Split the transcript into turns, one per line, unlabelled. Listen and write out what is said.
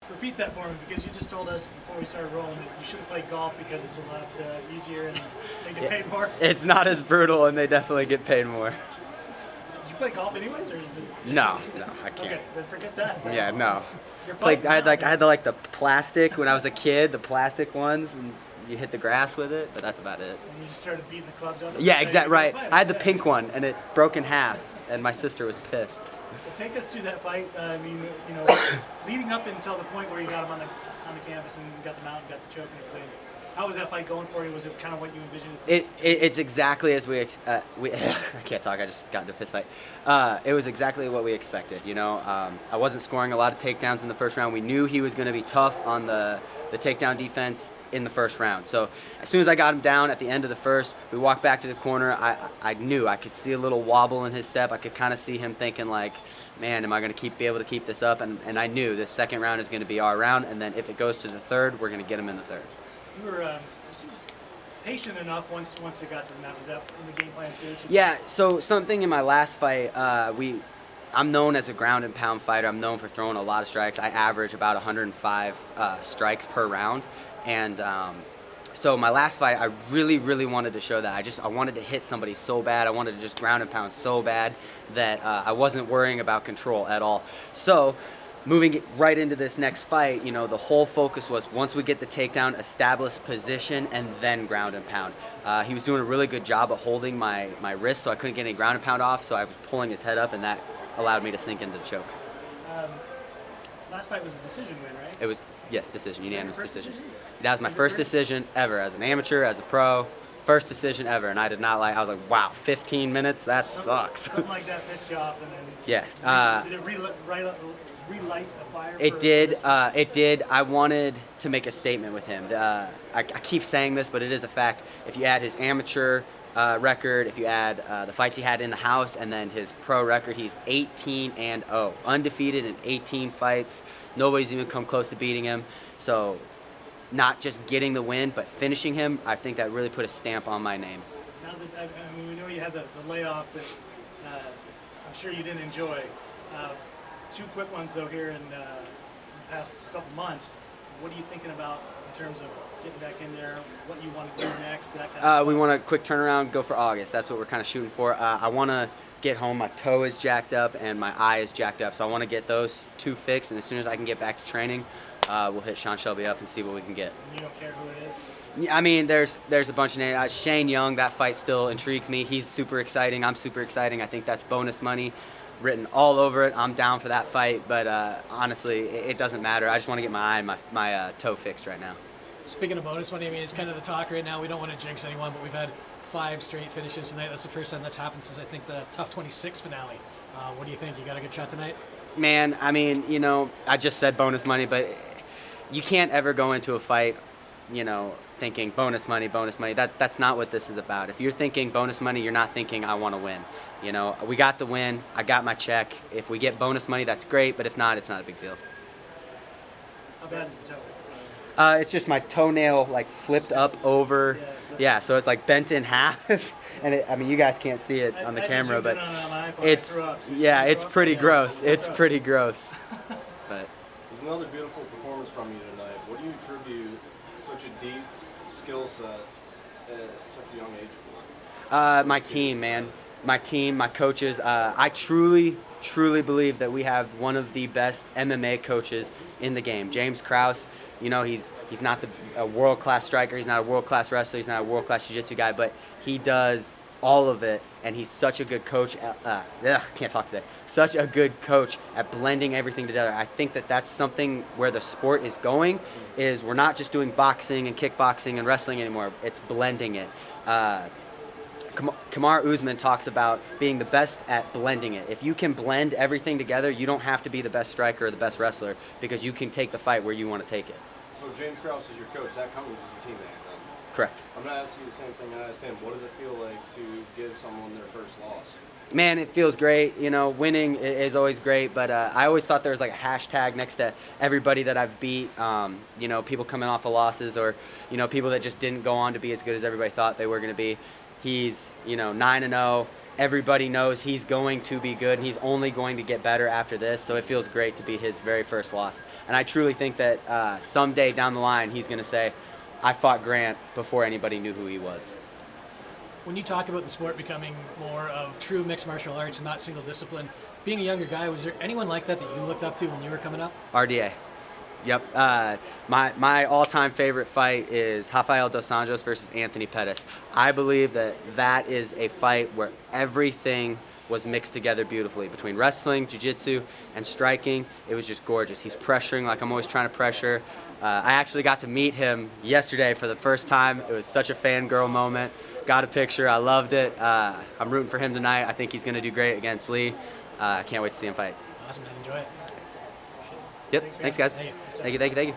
Repeat that for me, because you just told us before we started rolling that you should have played golf because it's a lot easier and they get paid more.
It's not as brutal, and they definitely get paid more.
Did you play golf anyways, or is it?
No, I can't.
Okay, then forget that.
Yeah, no.
Played.
I had the plastic when I was a kid, the plastic ones, and you hit the grass with it, but that's about it.
And you just started beating the clubs up.
Yeah, exactly right. I had the pink one, and it broke in half, and my sister was pissed.
Well, take us through that fight. I mean, leading up until the point where you got him on the canvas and got the mount, and got the choke and everything. How was that fight going for you? Was it kind of what you envisioned?
It's exactly as we I can't talk. I just got into a fist fight. It was exactly what we expected. I wasn't scoring a lot of takedowns in the first round. We knew he was going to be tough on the takedown defense in the first round. So as soon as I got him down at the end of the first, we walked back to the corner. I knew I could see a little wobble in his step. I could kind of see him thinking like, man, am I going to be able to keep this up? And I knew this second round is going to be our round. And then if it goes to the third, we're going to get him in the third.
You were patient enough once it got to the mat. Was that in the game plan too?
Yeah. So something in my last fight, I'm known as a ground and pound fighter. I'm known for throwing a lot of strikes. I average about 105 strikes per round, and so my last fight, I really, really wanted to show that. I wanted to hit somebody so bad. I wanted to just ground and pound so bad that I wasn't worrying about control at all. So moving right into this next fight, the whole focus was once we get the takedown, establish position, and then ground and pound. He was doing a really good job of holding my wrist, so I couldn't get any ground and pound off, so I was pulling his head up, and that allowed me to sink into the choke.
Last fight was a decision win, right?
It was, yes, decision, unanimous decision. That was my
Your
first
first?
decision ever as an amateur, as a pro. First decision ever, and I was like, wow, 15 minutes? That sucks.
Something like that pissed you off, and then
Yeah.
did it relight a fire?
It did. I wanted to make a statement with him. I keep saying this, but it is a fact. If you add his amateur record, if you add the fights he had in the house, and then his pro record, he's 18-0, undefeated in 18 fights. Nobody's even come close to beating him. So, not just getting the win, but finishing him, I think that really put a stamp on my name.
Now that we know you had the layoff that I'm sure you didn't enjoy. Two quick ones though here in the past couple months. What are you thinking about in terms of getting back in there? What you want to do next? That kind of stuff?
We want a quick turnaround, go for August. That's what we're kind of shooting for. I want to get home. My toe is jacked up and my eye is jacked up, so I want to get those two fixed. And as soon as I can get back to training, we'll hit Sean Shelby up and see what we can get.
You don't care who it is?
Yeah, I mean, there's a bunch of names. Shane Young, that fight still intrigues me. He's super exciting. I'm super exciting. I think that's bonus money written all over it. I'm down for that fight, but honestly, it doesn't matter. I just want to get my eye and my toe fixed right now.
Speaking of bonus money, I mean, it's kind of the talk right now. We don't want to jinx anyone, but we've had 5 straight finishes tonight. That's the first time that's happened since, I think, the Tough 26 finale. What do you think? You got a good shot tonight?
Man, I mean, I just said bonus money, but you can't ever go into a fight, thinking bonus money, bonus money. That's not what this is about. If you're thinking bonus money, you're not thinking I want to win. We got the win. I got my check. If we get bonus money, that's great, but if not, it's not a big deal.
How bad is the toe?
It's just my toenail flipped up over. Yeah, so it's bent in half. And you guys can't see it on the camera, but it's pretty gross. It's pretty gross. But
It was another beautiful performance from you tonight. What do you attribute such a deep skill set at such a young age for?
my team, man. My team, my coaches. I truly believe that we have one of the best MMA coaches in the game. James Krause, he's not a world-class striker. He's not a world-class wrestler. He's not a world-class jiu-jitsu guy, but he does all of it, and he's such a good coach. Can't talk today. Such a good coach at blending everything together. I think that that's something where the sport is going, is we're not just doing boxing and kickboxing and wrestling anymore. It's blending it. Kamaru Usman talks about being the best at blending it. If you can blend everything together, you don't have to be the best striker or the best wrestler, because you can take the fight where you want to take it.
So James Krause is your coach. That comes as your teammate.
Correct.
I'm going to ask you the same thing I asked him. What does it feel like to give someone their first loss?
Man, it feels great. Winning is always great, but I always thought there was a hashtag next to everybody that I've beat. People coming off of losses, or people that just didn't go on to be as good as everybody thought they were going to be. He's 9-0. everybody knows he's going to be good and he's only going to get better after this. So it feels great to be his very first loss. And I truly think that someday down the line, he's going to say, I fought Grant before anybody knew who he was.
When you talk about the sport becoming more of true mixed martial arts and not single discipline, being a younger guy, was there anyone like that you looked up to when you were coming up?
RDA. Yep. My all-time favorite fight is Rafael dos Anjos versus Anthony Pettis. I believe that is a fight where everything was mixed together beautifully between wrestling, jiu-jitsu, and striking. It was just gorgeous. He's pressuring like I'm always trying to pressure. I actually got to meet him yesterday for the first time. It was such a fangirl moment. Got a picture. I loved it. I'm rooting for him tonight. I think he's going to do great against Lee. Can't wait to see him fight.
Awesome, man. Enjoy it.
Yep. Thanks, guys.
Thank you.
Thank you.